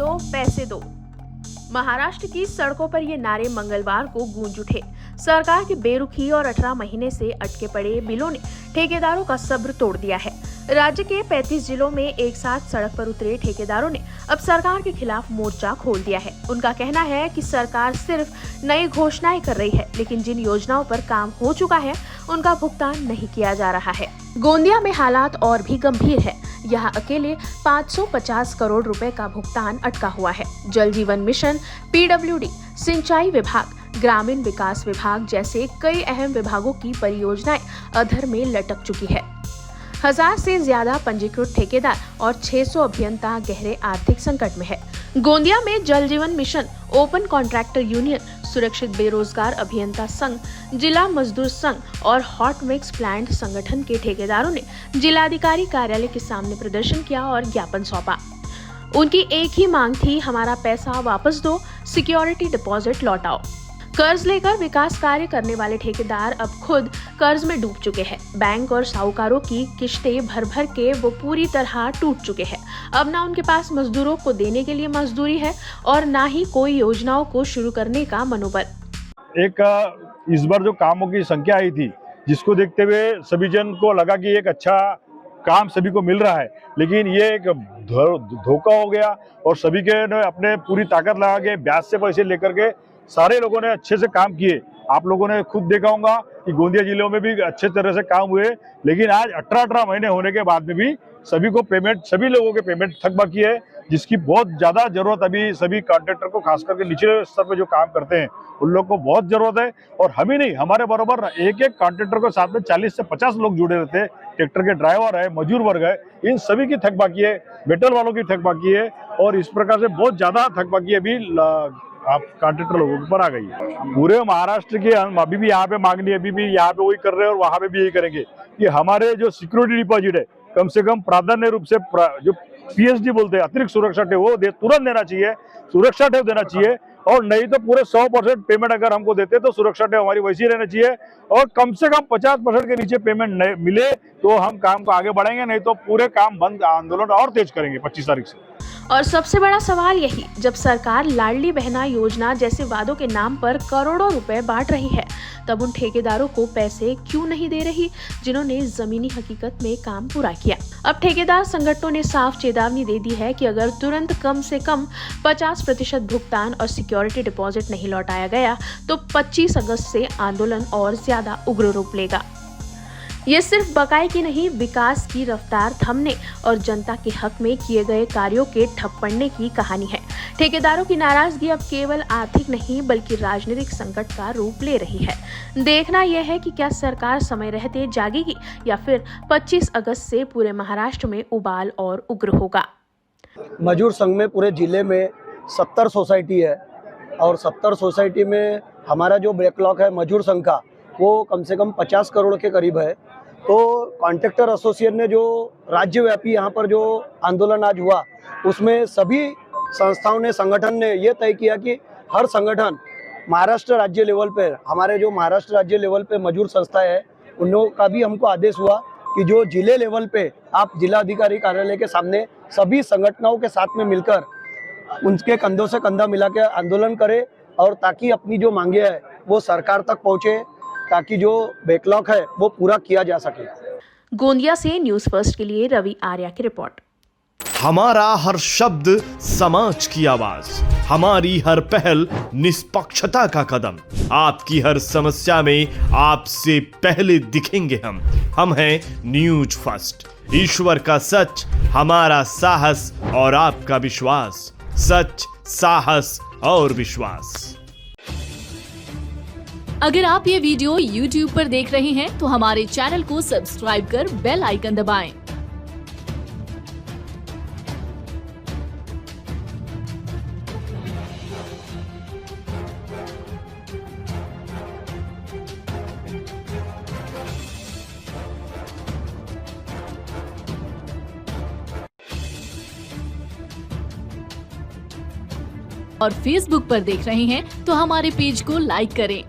दो, पैसे दो। महाराष्ट्र की सड़कों पर ये नारे मंगलवार को गूंज उठे। सरकार की बेरुखी और 18 महीने से अटके पड़े बिलों ने ठेकेदारों का सब्र तोड़ दिया है। राज्य के 35 जिलों में एक साथ सड़क पर उतरे ठेकेदारों ने अब सरकार के खिलाफ मोर्चा खोल दिया है। उनका कहना है कि सरकार सिर्फ नई घोषणाएं कर रही है, लेकिन जिन योजनाओं पर काम हो चुका है उनका भुगतान नहीं किया जा रहा है। गोंदिया में हालात और भी गंभीर है। यहाँ अकेले 550 करोड़ रुपए का भुगतान अटका हुआ है। जल जीवन मिशन, पीडब्ल्यूडी, सिंचाई विभाग, ग्रामीण विकास विभाग जैसे कई अहम विभागों की परियोजनाएं अधर में लटक चुकी है। 1000 से ज्यादा पंजीकृत ठेकेदार और 600 अभियंता गहरे आर्थिक संकट में है। गोंदिया में जल जीवन मिशन, ओपन कॉन्ट्रैक्टर यूनियन, सुरक्षित बेरोजगार अभियंता संघ, जिला मजदूर संघ और हॉट मिक्स प्लांट संगठन के ठेकेदारों ने जिलाधिकारी कार्यालय के सामने प्रदर्शन किया और ज्ञापन सौंपा। उनकी एक ही मांग थी, हमारा पैसा वापस दो, सिक्योरिटी डिपॉजिट लौटाओ। कर्ज लेकर विकास कार्य करने वाले ठेकेदार अब खुद कर्ज में डूब चुके हैं। बैंक और साहूकारों की किश्तें भर भर के वो पूरी तरह टूट चुके हैं। अब ना उनके पास मजदूरों को देने के लिए मजदूरी है और ना ही कोई योजनाओं को शुरू करने का मनोबल। इस बार जो कामों की संख्या आई थी, जिसको देखते हुए सभी जन को लगा कि एक अच्छा काम सभी को मिल रहा है, लेकिन ये एक धोखा हो गया और सभी के ने अपने पूरी ताकत लगा के ब्याज से पैसे लेकर के सारे लोगों ने अच्छे से काम किए। आप लोगों ने खुद देखा होगा कि गोंदिया जिले में भी अच्छे तरह से काम हुए, लेकिन आज 18 महीने होने के बाद में भी सभी लोगों के पेमेंट थक बाकी है, जिसकी बहुत ज्यादा जरूरत अभी सभी कॉन्ट्रैक्टर को, खास करके निचले स्तर पे जो काम करते हैं उन लोगों को बहुत जरूरत है। और हम ही नहीं, हमारे बराबर एक एक कॉन्ट्रैक्टर के साथ में 40 से 50 लोग जुड़े रहते हैं। ट्रैक्टर के ड्राइवर है, मजदूर वर्ग है, इन सभी की थक बाकी है, मेटल वालों की थक बाकी है और इस प्रकार से बहुत ज्यादा थक बाकी अभी आप कॉन्ट्रैक्टर लोगों के ऊपर आ गई है। पूरे महाराष्ट्र के हम अभी भी यहाँ पे मांगनी, अभी भी यहाँ पे वही कर रहे हैं और वहां पे भी यही करेंगे कि हमारे जो सिक्योरिटी डिपॉजिट है कम से कम प्राधान्य रूप से जो पीएसडी बोलते हैं, अतिरिक्त सुरक्षा ठेव, वो तुरंत देना चाहिए, सुरक्षा ठेव देना चाहिए। और नहीं तो पूरे 100% पेमेंट अगर हमको देते तो सुरक्षा ठेव हमारी वैसी रहना चाहिए और कम से कम 50% के नीचे पेमेंट मिले तो हम काम को आगे बढ़ेंगे, नहीं तो पूरे काम बंद, आंदोलन और तेज करेंगे 25 तारीख से। और सबसे बड़ा सवाल यही, जब सरकार लाडली बहना योजना जैसे वादों के नाम पर करोड़ों रुपए बांट रही है, तब उन ठेकेदारों को पैसे क्यों नहीं दे रही जिन्होंने जमीनी हकीकत में काम पूरा किया। अब ठेकेदार संगठनों ने साफ चेतावनी दे दी है कि अगर तुरंत कम से कम 50% भुगतान और सिक्योरिटी डिपॉजिट नहीं लौटाया गया तो 25 अगस्त से आंदोलन और ज्यादा उग्र रूप लेगा। ये सिर्फ बकाये की नहीं, विकास की रफ्तार थमने और जनता के हक में किए गए कार्यों के ठप पड़ने की कहानी है। ठेकेदारों की नाराजगी अब केवल आर्थिक नहीं बल्कि राजनीतिक संकट का रूप ले रही है। देखना यह है कि क्या सरकार समय रहते जागेगी या फिर 25 अगस्त से पूरे महाराष्ट्र में उबाल और उग्र होगा। मजदूर संघ में पूरे जिले में 70 सोसाइटी है और 70 सोसाइटी में हमारा जो बैकलॉग है मजदूर संघ का, वो कम से कम 50 करोड़ के करीब है। तो कॉन्ट्रैक्टर एसोसिएशन ने जो राज्यव्यापी यहाँ पर जो आंदोलन आज हुआ, उसमें सभी संस्थाओं ने, संगठन ने ये तय किया कि हर संगठन महाराष्ट्र राज्य लेवल पे, हमारे जो महाराष्ट्र राज्य लेवल पे मजदूर संस्था है, उन लोगों का भी हमको आदेश हुआ कि जो जिले लेवल पे आप जिलाधिकारी कार्यालय के सामने सभी संगठनों के साथ में मिलकर उनके कंधों से कंधा मिला के आंदोलन करें और ताकि अपनी जो मांगे है वो सरकार तक पहुँचे, ताकि जो बैकलॉग है वो पूरा किया जा सके। गोंदिया से न्यूज़ फर्स्ट के लिए रवि आर्या की रिपोर्ट। हमारा हर शब्द समाज की आवाज, हमारी हर पहल निष्पक्षता का कदम, आपकी हर समस्या में आपसे पहले दिखेंगे हम हैं न्यूज फर्स्ट। ईश्वर का सच, हमारा साहस और आपका विश्वास। सच, साहस और विश्वास। अगर आप ये वीडियो YouTube पर देख रहे हैं तो हमारे चैनल को सब्सक्राइब कर बेल आइकन दबाएं। और Facebook पर देख रहे हैं तो हमारे पेज को लाइक करें।